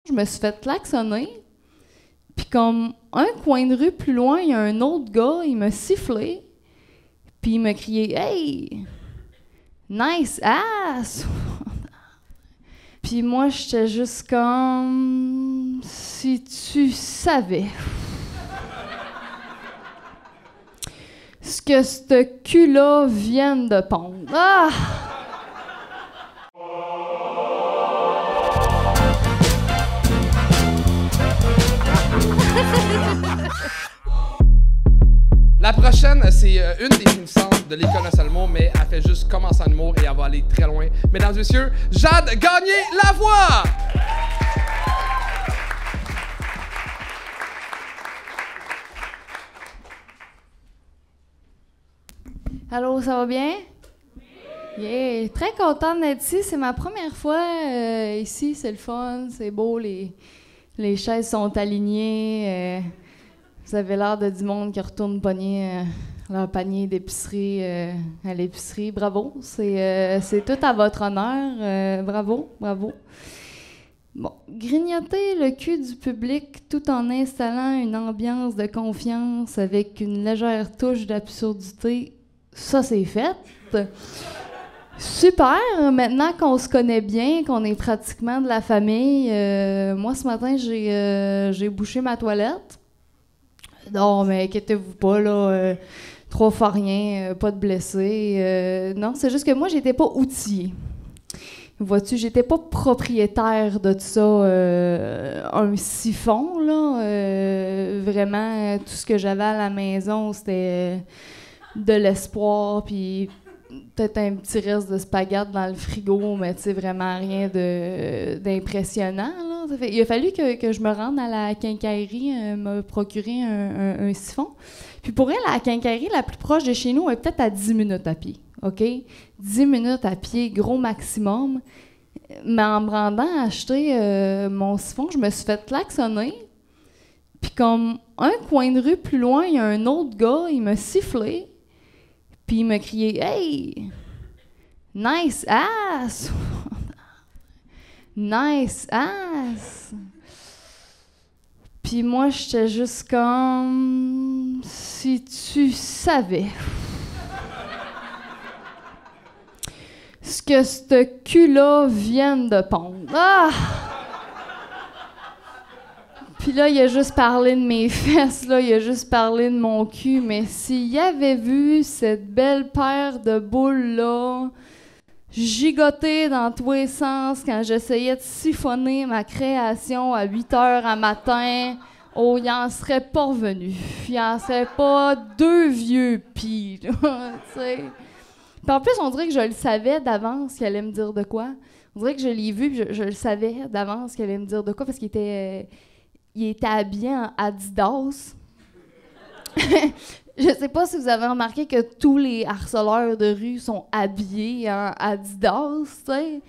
Je me suis fait klaxonner. Puis comme un coin de rue plus loin, il y a un autre gars, il m'a sifflé. Puis il m'a crié « Hey! Nice ass! » Puis moi, j'étais juste comme... Si tu savais... ce que ce cul-là vient de pondre. Ah! La prochaine, c'est une des finissantes de l'École de Salmo, mais elle fait juste commencer en humour et elle va aller très loin. Mesdames et messieurs, Jade Gagné-Lavoie! Allô, ça va bien? Oui. Yeah, très contente d'être ici. C'est ma première fois ici. C'est le fun, c'est beau, les chaises sont alignées. Vous avez l'air de du monde qui retourne pogner leur panier d'épicerie à l'épicerie. Bravo, c'est tout à votre honneur. Bravo, bravo. Bon, grignoter le cul du public tout en installant une ambiance de confiance avec une légère touche d'absurdité, ça c'est fait. Super! Maintenant qu'on se connaît bien, qu'on est pratiquement de la famille, moi ce matin j'ai bouché ma toilette. Non, mais inquiétez-vous pas, là, 3 fois rien, pas de blessés. Non, c'est juste que moi, j'étais pas outillée. Vois-tu, j'étais pas propriétaire de tout ça. Un siphon, là, vraiment, tout ce que j'avais à la maison, c'était de l'espoir, puis peut-être un petit reste de spaghetti dans le frigo, mais tu sais, vraiment rien d'impressionnant, là. Il a fallu que je me rende à la quincaillerie me procurer un siphon. Puis pour elle, la quincaillerie la plus proche de chez nous est peut-être à 10 minutes à pied, OK? 10 minutes à pied, gros maximum. Mais en me rendant à acheter mon siphon, je me suis fait klaxonner. Puis comme un coin de rue plus loin, il y a un autre gars, il m'a sifflé. Puis il m'a crié « Hey! Nice ass! » Nice ass! Puis moi, j'étais juste comme... Si tu savais... ce que ce cul-là vient de pondre. Ah! Puis là, il a juste parlé de mes fesses, là, il a juste parlé de mon cul, mais s'il avait vu cette belle paire de boules-là gigoter dans tous les sens quand j'essayais de siphonner ma création à 8 heures à matin, oh, il en serait pas revenu. Il en serait pas 2 vieux pis, là, tu sais. Puis en plus, on dirait que je le savais d'avance qu'il allait me dire de quoi. On dirait que je l'ai vu, puis je le savais d'avance qu'il allait me dire de quoi, parce qu'il était habillé en Adidas. Je sais pas si vous avez remarqué que tous les harceleurs de rue sont habillés en Adidas, tu sais.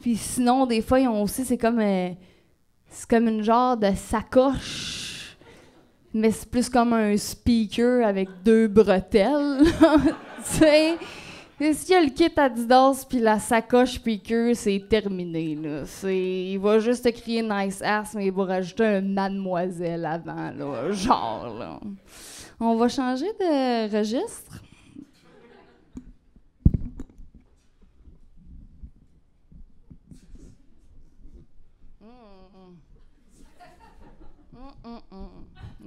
Puis sinon, des fois, ils ont aussi, c'est comme une genre de sacoche, mais c'est plus comme un speaker avec 2 bretelles, tu sais. S'il y a le kit Adidas puis la sacoche speaker, c'est terminé, là. Il va juste te crier « nice ass », mais il va rajouter un « mademoiselle » avant, là, genre, là. On va changer de registre.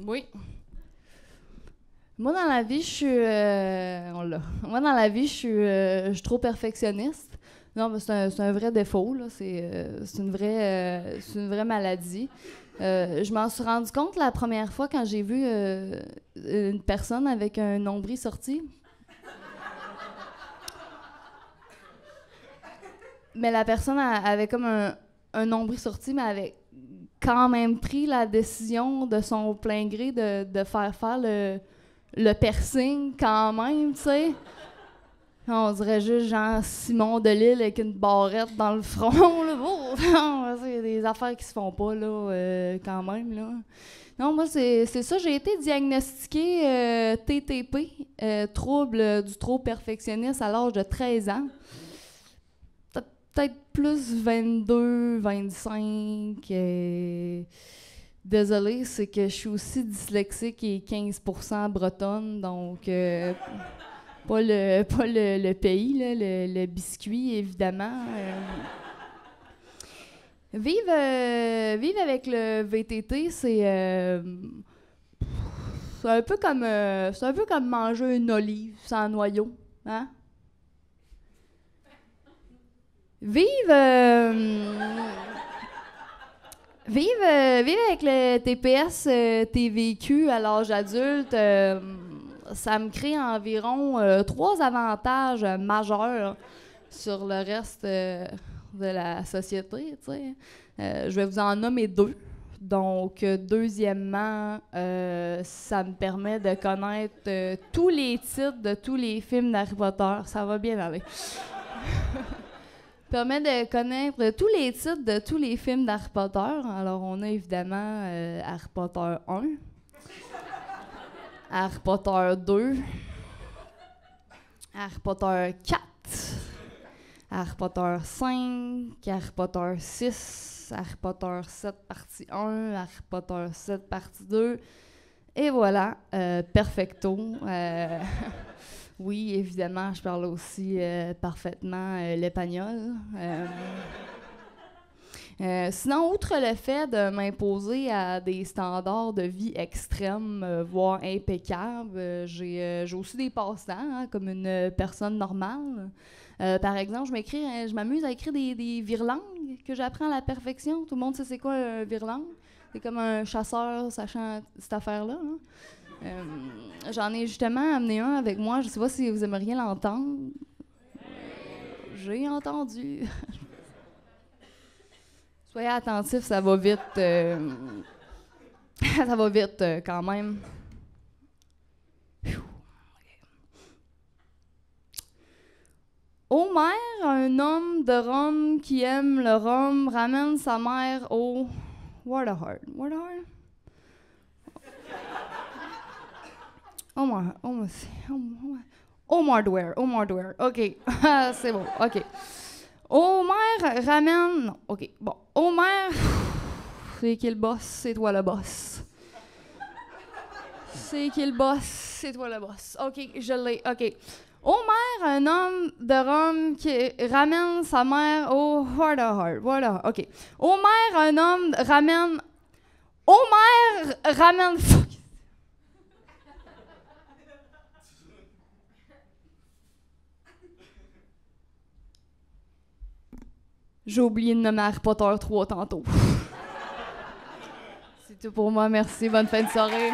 Oui. Moi, dans la vie, je suis... Moi, dans la vie, je suis trop perfectionniste. Non, mais c'est un vrai défaut, là. C'est une vraie maladie. Je m'en suis rendu compte la première fois quand j'ai vu une personne avec un nombril sorti. Mais la personne avait comme un nombril sorti, mais avait quand même pris la décision de son plein gré de faire le piercing quand même, tu sais. On dirait juste Jean-Simon Delille avec une barrette dans le front, là. Oh, il y a des affaires qui se font pas, là, quand même, là. Non, moi, c'est ça. J'ai été diagnostiquée TTP, trouble du trop perfectionniste, à l'âge de 13 ans. Peut-être plus 22, 25. Désolée, c'est que je suis aussi dyslexique et 15% bretonne, donc pas le pays, là, le biscuit, évidemment. Vivre avec le VTT, c'est un peu comme manger une olive sans noyau, hein? Vivre avec le TPS TVQ à l'âge adulte, ça me crée environ 3 avantages majeurs sur le reste de la société, tu sais. Je vais vous en nommer 2. Donc, deuxièmement, ça me permet de connaître tous les titres de tous les films d'Harry Potter. Ça va bien aller. Permet de connaître tous les titres de tous les films d'Harry Potter. Alors, on a évidemment Harry Potter 1, Harry Potter 2, Harry Potter 4, Harry Potter 5, Harry Potter 6, Harry Potter 7 partie 1, Harry Potter 7 partie 2. Et voilà, perfecto. Oui, évidemment, je parle aussi parfaitement l'espagnol. Sinon, outre le fait de m'imposer à des standards de vie extrêmes, voire impeccables, j'ai aussi des passe-temps, hein, comme une personne normale. Par exemple, je m'amuse à écrire des virlangues que j'apprends à la perfection. Tout le monde sait c'est quoi un virlangue? C'est comme un chasseur sachant cette affaire-là. Hein? J'en ai justement amené un avec moi. Je sais pas si vous aimeriez l'entendre. J'ai entendu. Soyez attentifs, ça va vite. Ça va vite quand même. Homère, un homme de Rome qui aime le rhum, ramène sa mère au Waterhard. Waterhard? Omardware. OK. C'est bon. OK. Homère ramène... Non. OK. Bon. Homère... C'est qui le boss? C'est toi le boss. C'est qui le boss? C'est toi le boss. OK. Je l'ai. OK. Homère, un homme de Rome qui ramène sa mère au Waterhard. OK. Homère, un homme ramène... Homère ramène... J'ai oublié de nommer Harry Potter 3 tantôt. C'est tout pour moi. Merci. Bonne fin de soirée.